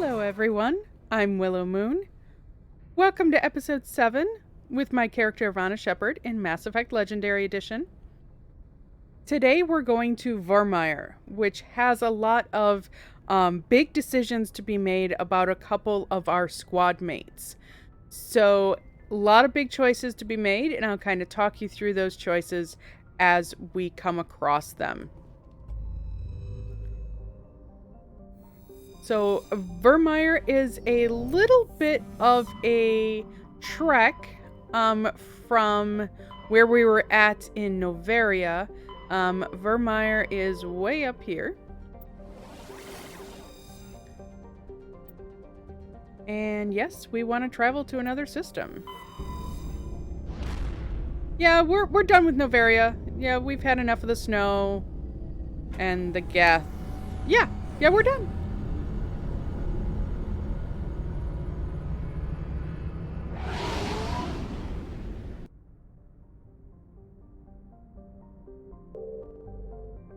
Hello everyone, I'm Willow Moon. Welcome to episode 7 with my character Ivana Shepard in Mass Effect Legendary Edition. Today we're going to Virmire, which has a lot of big decisions to be made about a couple of our squad mates. So a lot of big choices to be made, and I'll kind of talk you through those choices as we come across them. So Virmire is a little bit of a trek from where we were at in Novaria. Virmire is way up here. And yes, we want to travel to another system. Yeah, we're done with Novaria. Yeah, we've had enough of the snow and the Geth. Yeah, we're done.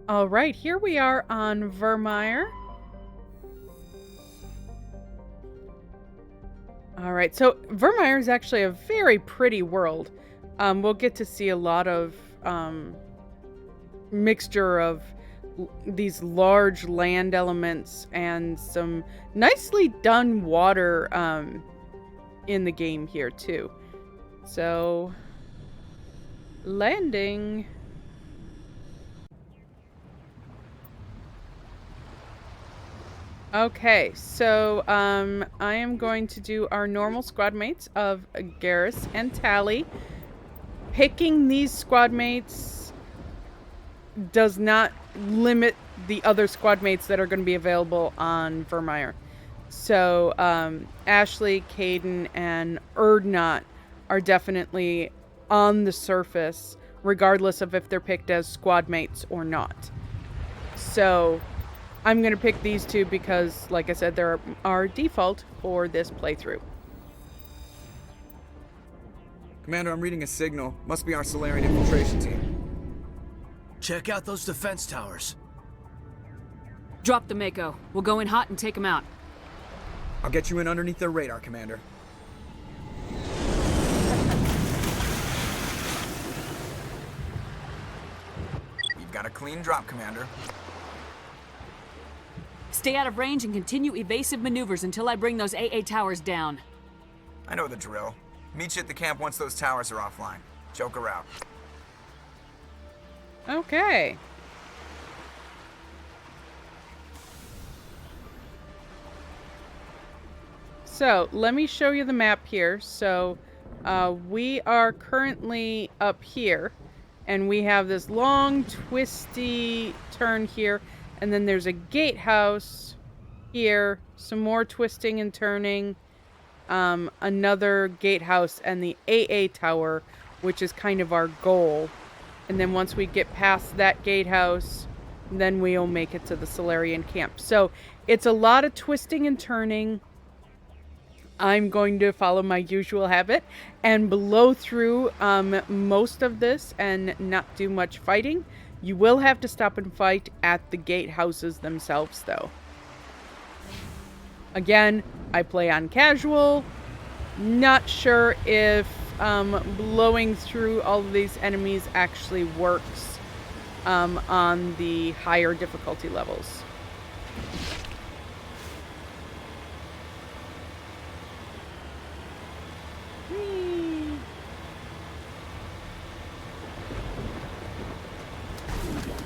All right, here we are on Virmire. All right, so Virmire is actually a very pretty world. We'll get to see a lot of mixture of these large land elements and some nicely done water in the game here too. So, landing. Okay, so I am going to do our normal squad mates of Garrus and Tally. Picking these squad mates does not limit the other squad mates that are going to be available on Virmire. So Ashley, Caden, and Erdnot are definitely on the surface, regardless of if they're picked as squad mates or not. So I'm going to pick these two because, like I said, they're our default for this playthrough. Commander, I'm reading a signal. Must be our Salarian infiltration team. Check out those defense towers. Drop the Mako. We'll go in hot and take them out. I'll get you in underneath their radar, Commander. You've got a clean drop, Commander. Stay out of range and continue evasive maneuvers until I bring those AA towers down. I know the drill. Meet you at the camp once those towers are offline. Joker out. Okay. So, let me show you the map here. So, we are currently up here, and we have this long, twisty turn here, and then there's a gatehouse here, some more twisting and turning, another gatehouse, and the AA tower, which is kind of our goal. And then once we get past that gatehouse, then we'll make it to the Salarian camp. So it's a lot of twisting and turning. I'm going to follow my usual habit and blow through most of this and not do much fighting. You will have to stop and fight at the gatehouses themselves, though. Again, I play on casual. Not sure if blowing through all of these enemies actually works on the higher difficulty levels.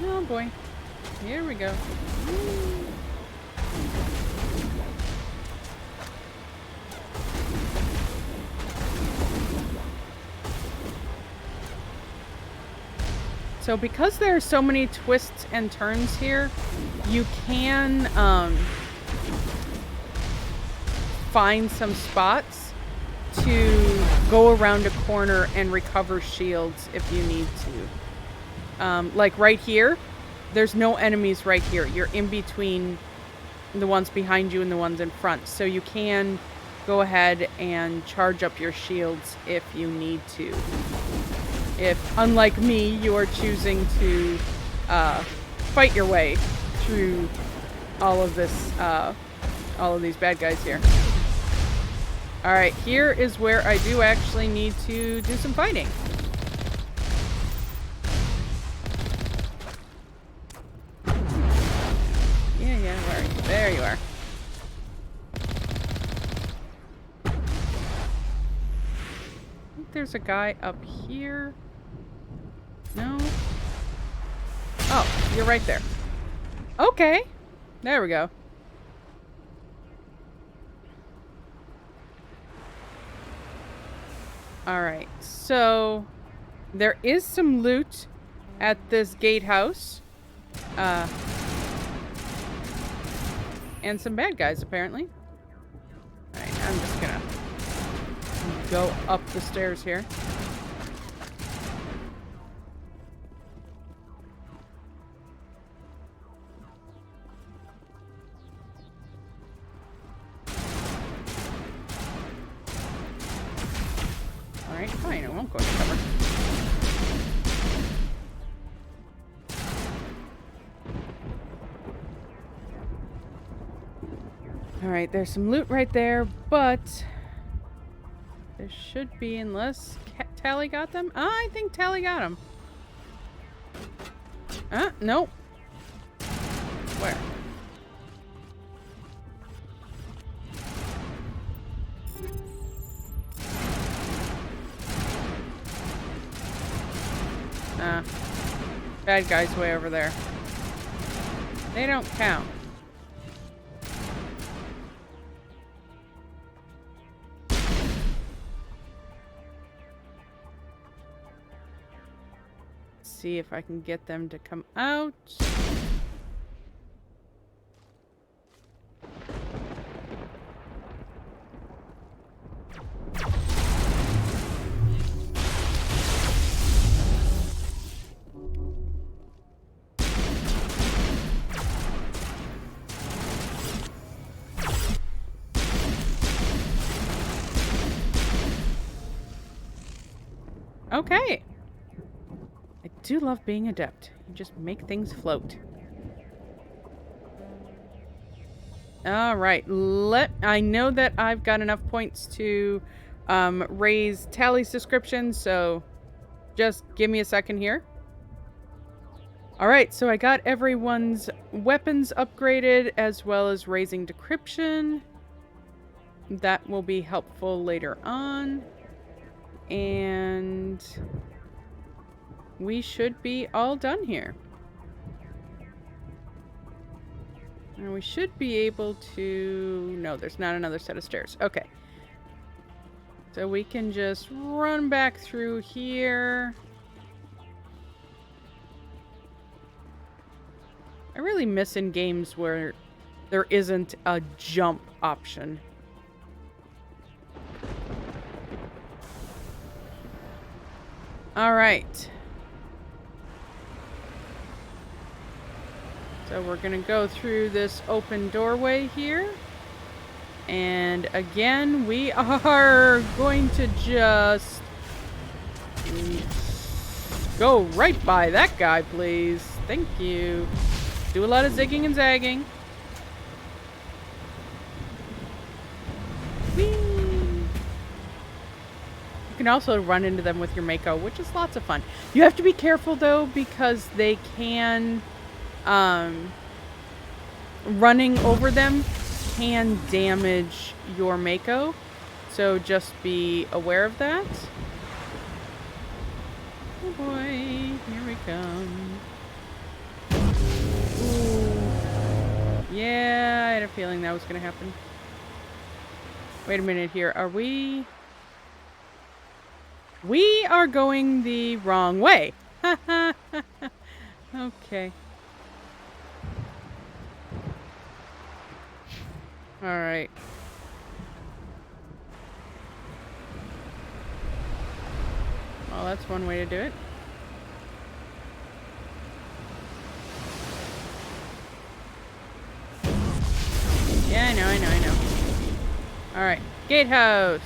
Oh boy. Here we go. So because there are so many twists and turns here, you can find some spots to go around a corner and recover shields if you need to. Like right here, there's no enemies right here. You're in between the ones behind you and the ones in front. So you can go ahead and charge up your shields if you need to. If, unlike me, you are choosing to fight your way through all of this all of these bad guys here. Alright, here is where I do actually need to do some fighting. Yeah, where are you? There you are. I think there's a guy up here. No? Oh, you're right there. Okay. There we go. Alright, so there is some loot at this gatehouse. And some bad guys, apparently. Alright, I'm just gonna go up the stairs here. Alright, fine, I won't go into cover. Alright, there's some loot right there, but there should be, unless Tally got them? I think Tally got them. Nope. Where? Bad guys way over there. They don't count. See if I can get them to come out. Okay. I do love being adept. You just make things float. Alright, I know that I've got enough points to raise Tally's description, so just give me a second here. Alright, so I got everyone's weapons upgraded as well as raising decryption. That will be helpful later on. And we should be all done here. And we should be able to... No, there's not another set of stairs. Okay. So we can just run back through here. I really miss in games where there isn't a jump option. All right. So we're going to go through this open doorway here. And again, we are going to just go right by that guy, please. Thank you. Do a lot of zigging and zagging. Whee! You can also run into them with your Mako, which is lots of fun. You have to be careful, though, because they can... running over them can damage your Mako, so just be aware of that. Oh boy, here we come. Ooh. Yeah, I had a feeling that was gonna happen. Wait a minute here, are we... We are going the wrong way. Okay. Alright. Well, that's one way to do it. Yeah, I know. Alright. Gatehouse.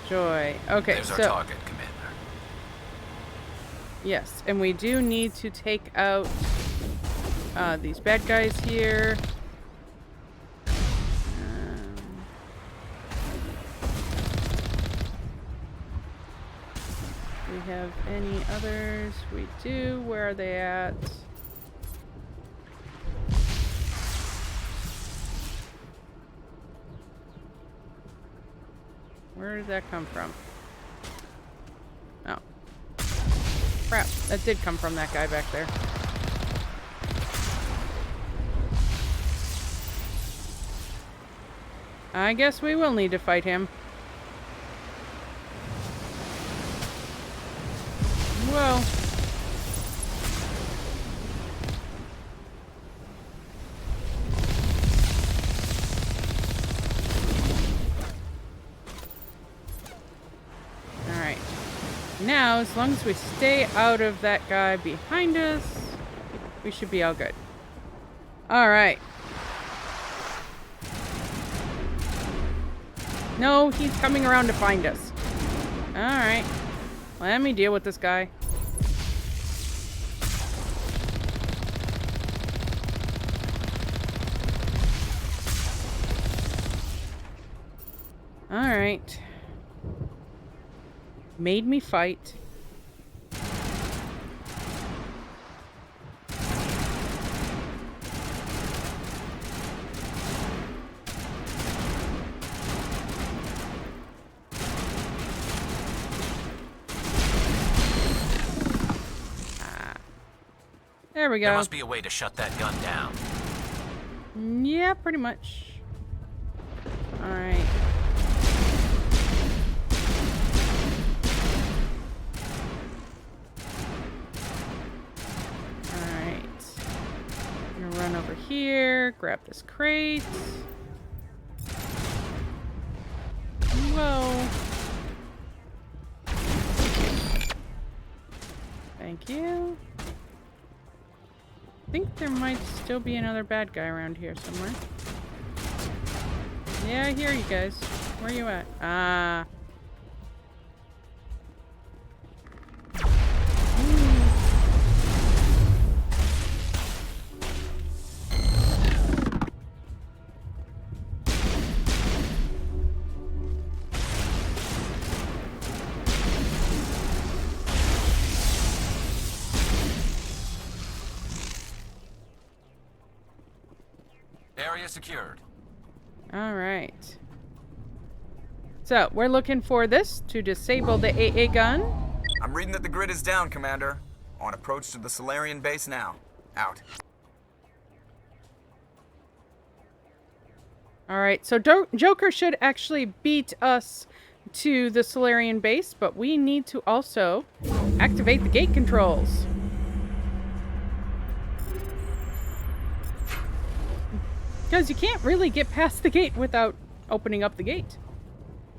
Joy. Okay, There's so... our target, Commander. Yes, and we do need to take out these bad guys here. we have any others? We do. Where are they at? Where did that come from? Oh. Crap. That did come from that guy back there. I guess we will need to fight him. Whoa. Alright. Now, as long as we stay out of that guy behind us, we should be all good. Alright. No, he's coming around to find us. Alright. Let me deal with this guy. Alright. Made me fight. There we go. There must be a way to shut that gun down. Yeah, pretty much. Alright. Alright. I'm gonna run over here, grab this crate. Whoa. Thank you. I think there might still be another bad guy around here somewhere. Yeah, I hear you guys. Where are you at? Ah. Area secured. All right. So, we're looking for this to disable the AA gun. I'm reading that the grid is down, Commander. On approach to the Salarian base now. Out. All right, so Joker should actually beat us to the Salarian base, but we need to also activate the gate controls. Because you can't really get past the gate without opening up the gate.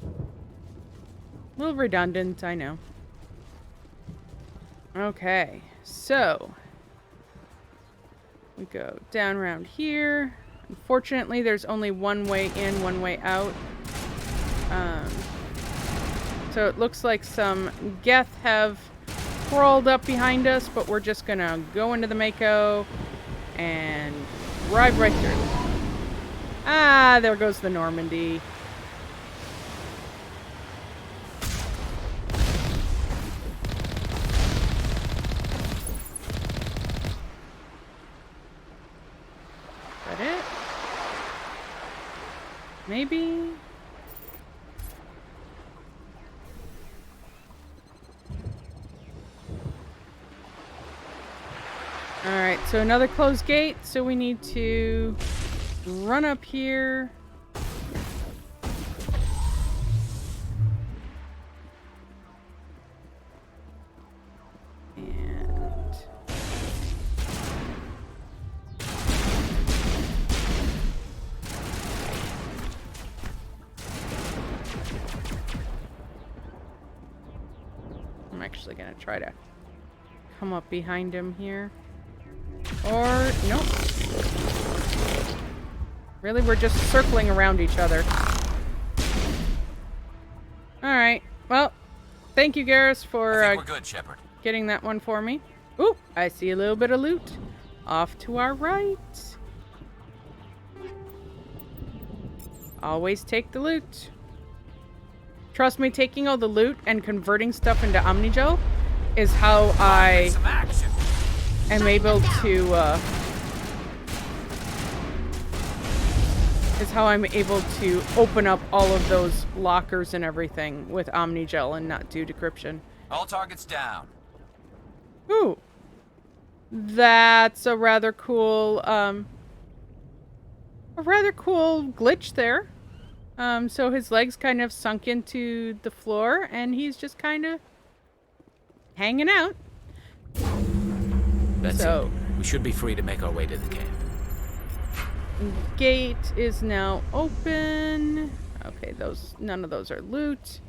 A little redundant, I know. Okay, so we go down around here. Unfortunately, there's only one way in, one way out. So it looks like some Geth have crawled up behind us, but we're just gonna go into the Mako and drive right through. Ah, there goes the Normandy. Is that it? Maybe? Alright, so another closed gate, so we need to run up here. And I'm actually gonna try to come up behind him here. Or, nope. Really, we're just circling around each other. Alright, well, thank you, Garrus, for I think we're good, Shepard. getting that one for me. Ooh, I see a little bit of loot. Off to our right. Always take the loot. Trust me, taking all the loot and converting stuff into Omnigel is how I Some action. am able to, is how I'm able to open up all of those lockers and everything with Omnigel and not do decryption. All targets down. Ooh. That's a rather cool glitch there. So his legs kind of sunk into the floor and he's just kind of hanging out. That's So- it. We should be free to make our way to the camp. Gate is now open. Okay, none of those are loot.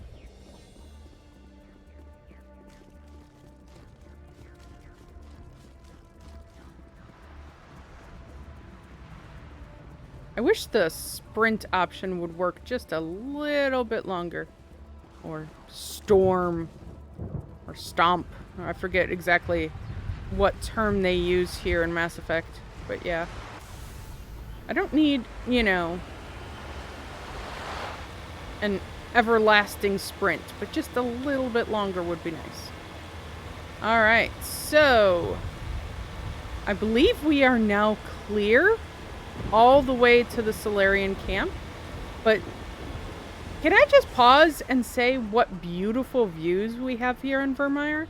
I wish the sprint option would work just a little bit longer. Or storm. Or stomp. I forget exactly what term they use here in Mass Effect. But yeah. I don't need, an everlasting sprint. But just a little bit longer would be nice. Alright, so... I believe we are now clear all the way to the Salarian camp, but can I just pause and say what beautiful views we have here in Virmire?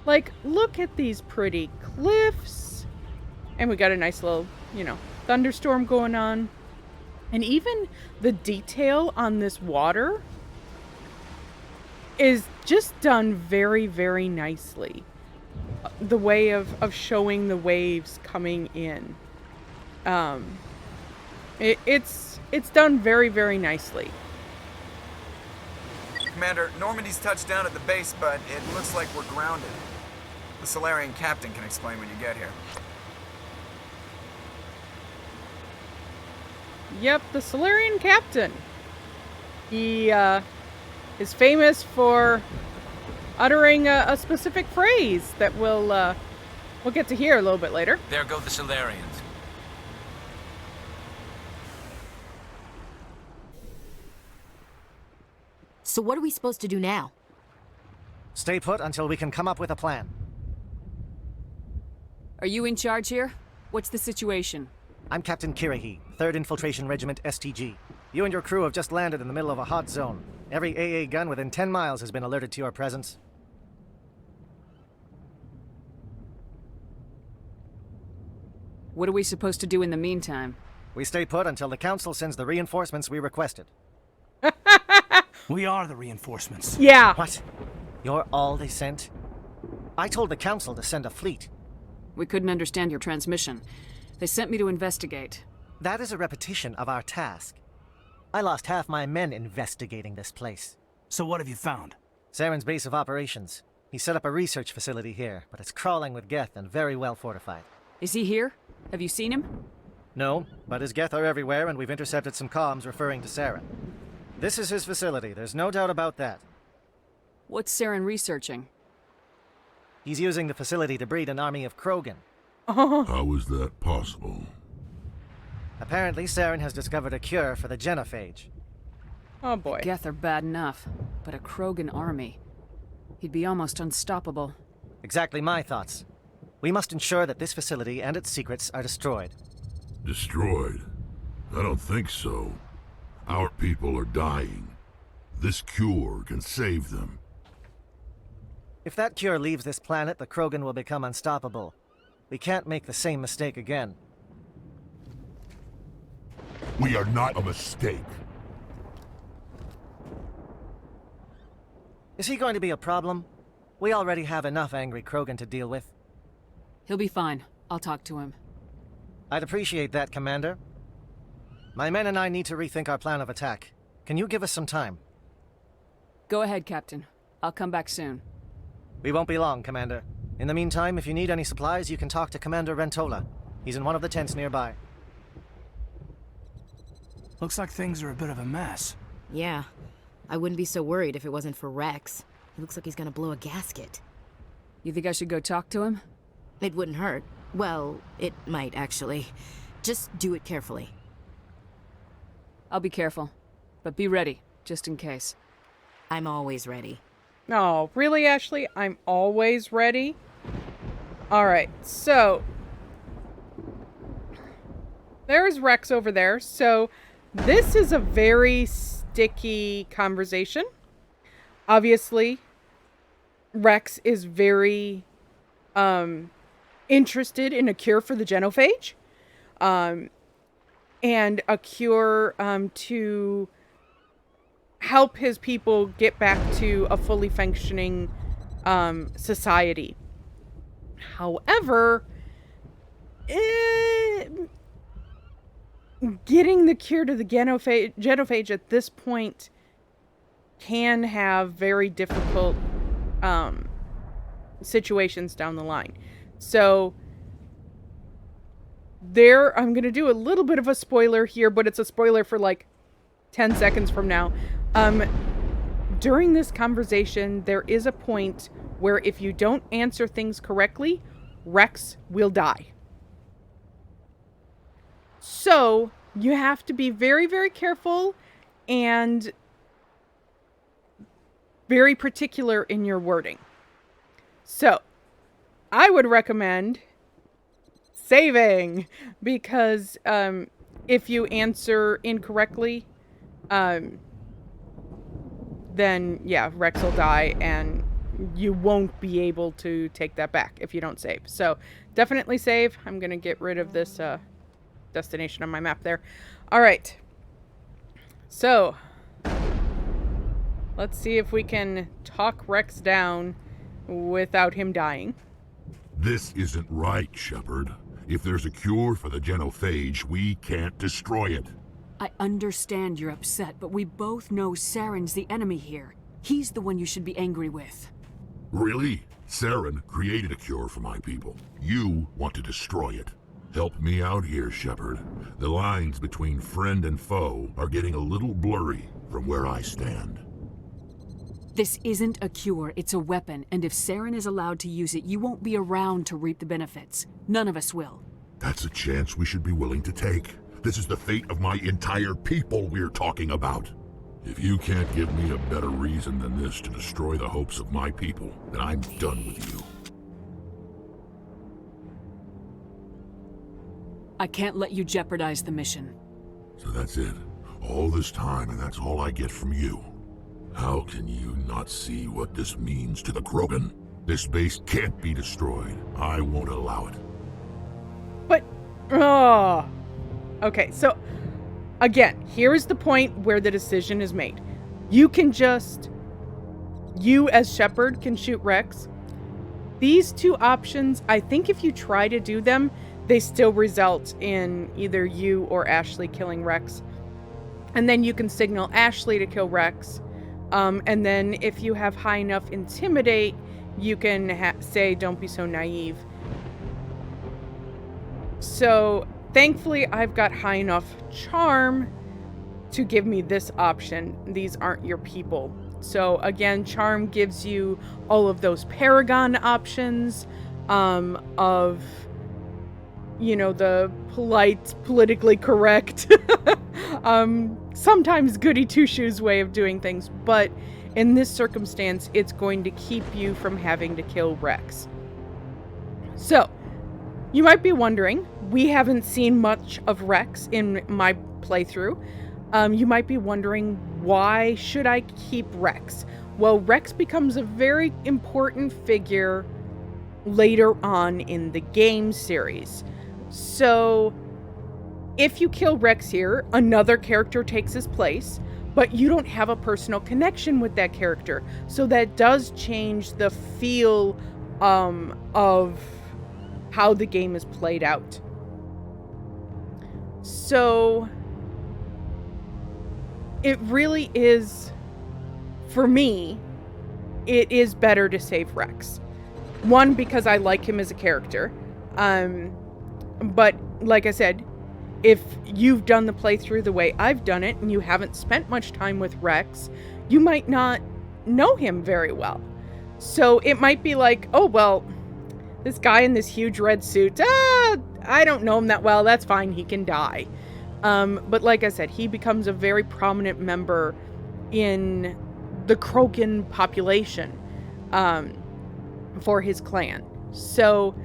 Like, look at these pretty cliffs, and we got a nice little, thunderstorm going on, and even the detail on this water is just done very, very nicely. The way of showing the waves coming in. It's done very, very nicely. Commander, Normandy's touched down at the base, but it looks like we're grounded. The Salarian captain can explain when you get here. Yep, the Salarian captain. He is famous for uttering a specific phrase that we'll get to hear a little bit later. There go the Salarians. So what are we supposed to do now? Stay put until we can come up with a plan. Are you in charge here? What's the situation? I'm Captain Kirahi, 3rd Infiltration Regiment STG. You and your crew have just landed in the middle of a hot zone. Every AA gun within 10 miles has been alerted to your presence. What are we supposed to do in the meantime? We stay put until the Council sends the reinforcements we requested. We are the reinforcements. Yeah. What? You're all they sent? I told the Council to send a fleet. We couldn't understand your transmission. They sent me to investigate. That is a repetition of our task. I lost half my men investigating this place. So what have you found? Saren's base of operations. He set up a research facility here, but it's crawling with Geth and very well fortified. Is he here? Have you seen him? No, but his Geth are everywhere and we've intercepted some comms referring to Saren. This is his facility, there's no doubt about that. What's Saren researching? He's using the facility to breed an army of Krogan. How is that possible? Apparently, Saren has discovered a cure for the genophage. Oh boy. Geth are bad enough, but a Krogan army. He'd be almost unstoppable. Exactly my thoughts. We must ensure that this facility and its secrets are destroyed. Destroyed? I don't think so. Our people are dying. This cure can save them. If that cure leaves this planet, the Krogan will become unstoppable. We can't make the same mistake again. We are not a mistake. Is he going to be a problem? We already have enough angry Krogan to deal with. He'll be fine. I'll talk to him. I'd appreciate that, Commander. My men and I need to rethink our plan of attack. Can you give us some time? Go ahead, Captain. I'll come back soon. We won't be long, Commander. In the meantime, if you need any supplies, you can talk to Commander Rentola. He's in one of the tents nearby. Looks like things are a bit of a mess. Yeah. I wouldn't be so worried if it wasn't for Rex. He looks like he's gonna blow a gasket. You think I should go talk to him? It wouldn't hurt. Well, it might, actually. Just do it carefully. I'll be careful. But be ready, just in case. I'm always ready. Oh, really, Ashley? I'm always ready. All right, so there's Rex over there. So this is a very sticky conversation. Obviously, Rex is very interested in a cure for the genophage, and a cure to help his people get back to a fully functioning society. However, getting the cure to the genophage at this point can have very difficult situations down the line. So I'm going to do a little bit of a spoiler here, but it's a spoiler for like 10 seconds from now. During this conversation, there is a point where if you don't answer things correctly, Rex will die. So you have to be very, very careful and very particular in your wording. So I would recommend saving, because if you answer incorrectly, then yeah, Rex will die and you won't be able to take that back if you don't save. So definitely save. I'm going to get rid of this destination on my map there. All right. So let's see if we can talk Rex down without him dying. This isn't right, Shepard. If there's a cure for the genophage, we can't destroy it. I understand you're upset, but we both know Saren's the enemy here. He's the one you should be angry with. Really? Saren created a cure for my people. You want to destroy it. Help me out here, Shepard. The lines between friend and foe are getting a little blurry from where I stand. This isn't a cure, it's a weapon, and if Saren is allowed to use it, you won't be around to reap the benefits. None of us will. That's a chance we should be willing to take. This is the fate of my entire people we're talking about. If you can't give me a better reason than this to destroy the hopes of my people, then I'm done with you. I can't let you jeopardize the mission. So that's it. All this time, and that's all I get from you. How can you not see what this means to the Krogan? This base can't be destroyed. I won't allow it. But, okay, so, again, here is the point where the decision is made. You as Shepard can shoot Rex. These two options, I think if you try to do them, they still result in either you or Ashley killing Rex. And then you can signal Ashley to kill Rex. And then if you have high enough intimidate, you can say, don't be so naive. So thankfully, I've got high enough charm to give me this option. These aren't your people. So again, charm gives you all of those paragon options of, you know, the polite, politically correct, sometimes goody two-shoes way of doing things. But in this circumstance, it's going to keep you from having to kill Rex. So you might be wondering, we haven't seen much of Rex in my playthrough. You might be wondering, why should I keep Rex? Well, Rex becomes a very important figure later on in the game series. So if you kill Rex here, another character takes his place, but you don't have a personal connection with that character. So that does change the feel of how the game is played out. So it really is, for me, it is better to save Rex. One, because I like him as a character. But like I said, if you've done the playthrough the way I've done it and you haven't spent much time with Rex, you might not know him very well. So it might be like, oh, well, this guy in this huge red suit, I don't know him that well. That's fine. He can die. But like I said, he becomes a very prominent member in the Krogan population for his clan. So,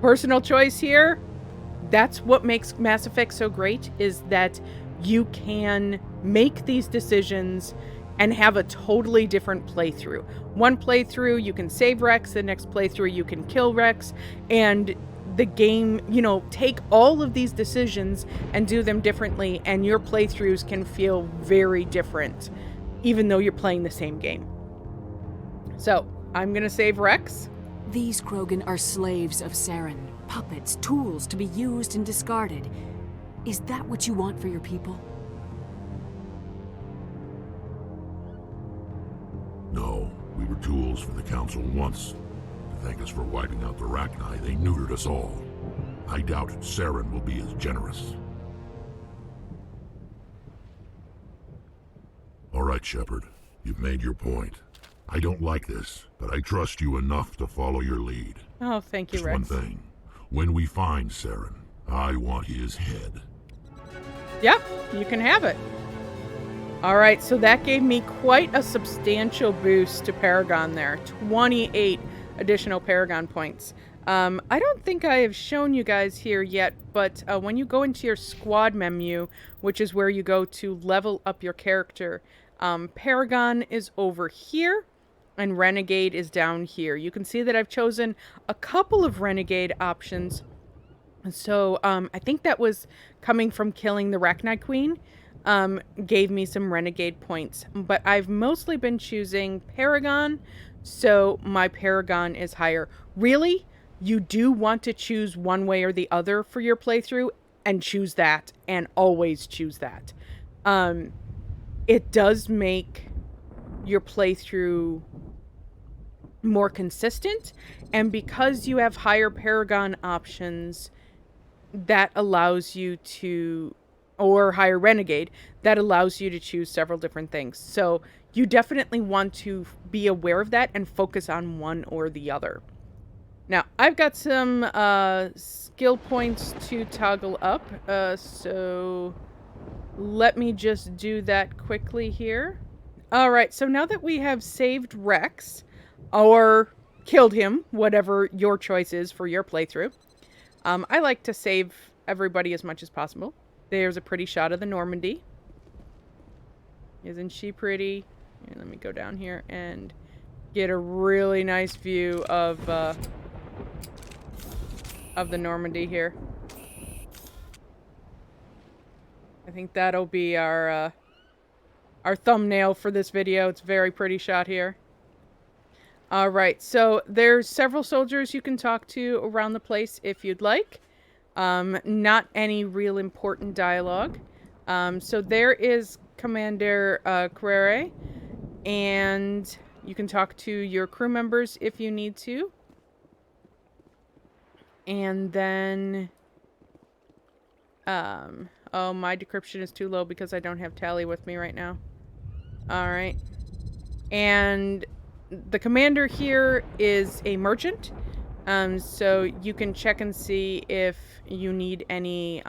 personal choice here. That's what makes Mass Effect so great, is that you can make these decisions and have a totally different playthrough. One playthrough, you can save Rex. The next playthrough, you can kill Rex. And the game, you know, take all of these decisions and do them differently. And your playthroughs can feel very different, even though you're playing the same game. So, I'm going to save Rex. These Krogan are slaves of Saren. Puppets, tools to be used and discarded. Is that what you want for your people? No, we were tools for the Council once. To thank us for wiping out the Rachni, they neutered us all. I doubt Saren will be as generous. All right, Shepard. You've made your point. I don't like this, but I trust you enough to follow your lead. Oh, thank you, Just Rex. one thing. When we find Saren, I want his head. Yep, you can have it. All right, so that gave me quite a substantial boost to Paragon there. 28 additional Paragon points. I don't think I have shown you guys here yet, but when you go into your squad menu, which is where you go to level up your character, Paragon is over here, and Renegade is down here. You can see that I've chosen a couple of Renegade options. So I think that was coming from killing the Rachni Queen. Gave me some Renegade points. But I've mostly been choosing Paragon, so my Paragon is higher. Really, you do want to choose one way or the other for your playthrough, and choose that, and always choose that. It does make your playthrough more consistent, and because you have higher Paragon options, that allows you to, or higher Renegade, that allows you to choose several different things. So you definitely want to be aware of that and focus on one or the other. Now, I've got some skill points to toggle up, so let me just do that quickly here. Alright, so now that we have saved Rex, or killed him, whatever your choice is for your playthrough, I like to save everybody as much as possible. There's a pretty shot of the Normandy. Isn't she pretty? Here, let me go down here and get a really nice view of the Normandy here. I think that'll be our thumbnail for this video. It's a very pretty shot here. Alright, so there's several soldiers you can talk to around the place if you'd like. Not any real important dialogue. So there is Commander Carrere, and you can talk to your crew members if you need to. And then... oh, my decryption is too low because I don't have Tally with me right now. Alright. And the commander here is a merchant. So you can check and see if you need any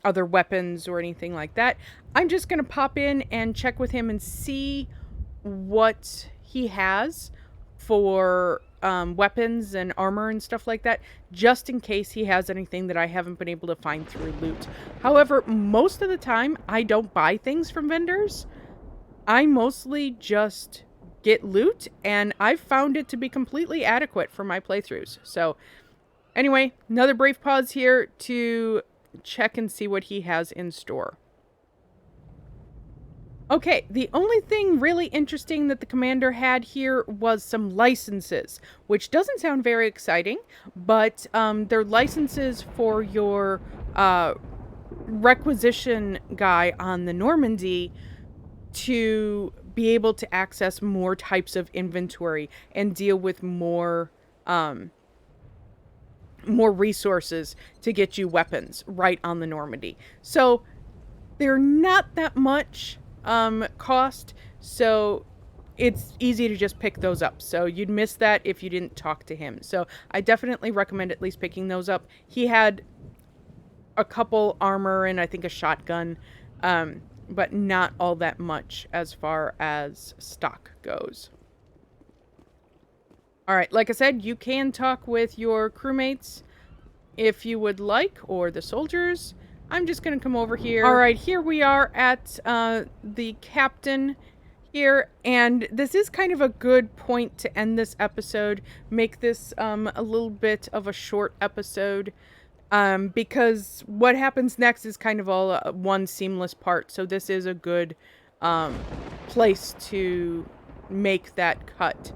other weapons or anything like that. I'm just going to pop in and check with him and see what he has for weapons and armor and stuff like that, just in case he has anything that I haven't been able to find through loot. However, most of the time, I don't buy things from vendors. I mostly just get loot, and I've found it to be completely adequate for my playthroughs. So, anyway, another brief pause here to check and see what he has in store. Okay, the only thing really interesting that the commander had here was some licenses, which doesn't sound very exciting, but they're licenses for your requisition guy on the Normandy to be able to access more types of inventory and deal with more resources to get you weapons right on the Normandy. So they're not that much cost, so it's easy to just pick those up. So you'd miss that if you didn't talk to him. So I definitely recommend at least picking those up. He had a couple armor and I think a shotgun. but not all that much as far as stock goes. All right, like I said, you can talk with your crewmates if you would like, or the soldiers. I'm just going to come over here. All right, here we are at the captain here, and this is kind of a good point to end this episode. Make this a little bit of a short episode, because what happens next is kind of all one seamless part. So this is a good place to make that cut.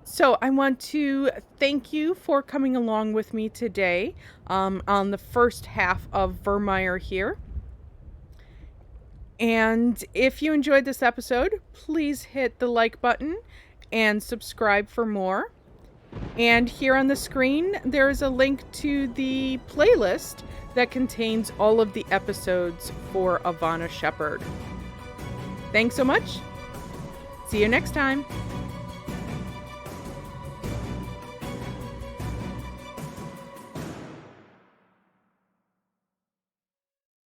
So I want to thank you for coming along with me today on the first half of Virmire here. And if you enjoyed this episode, please hit the like button and subscribe for more. And here on the screen, there is a link to the playlist that contains all of the episodes for Ivana Shepherd. Thanks so much. See you next time.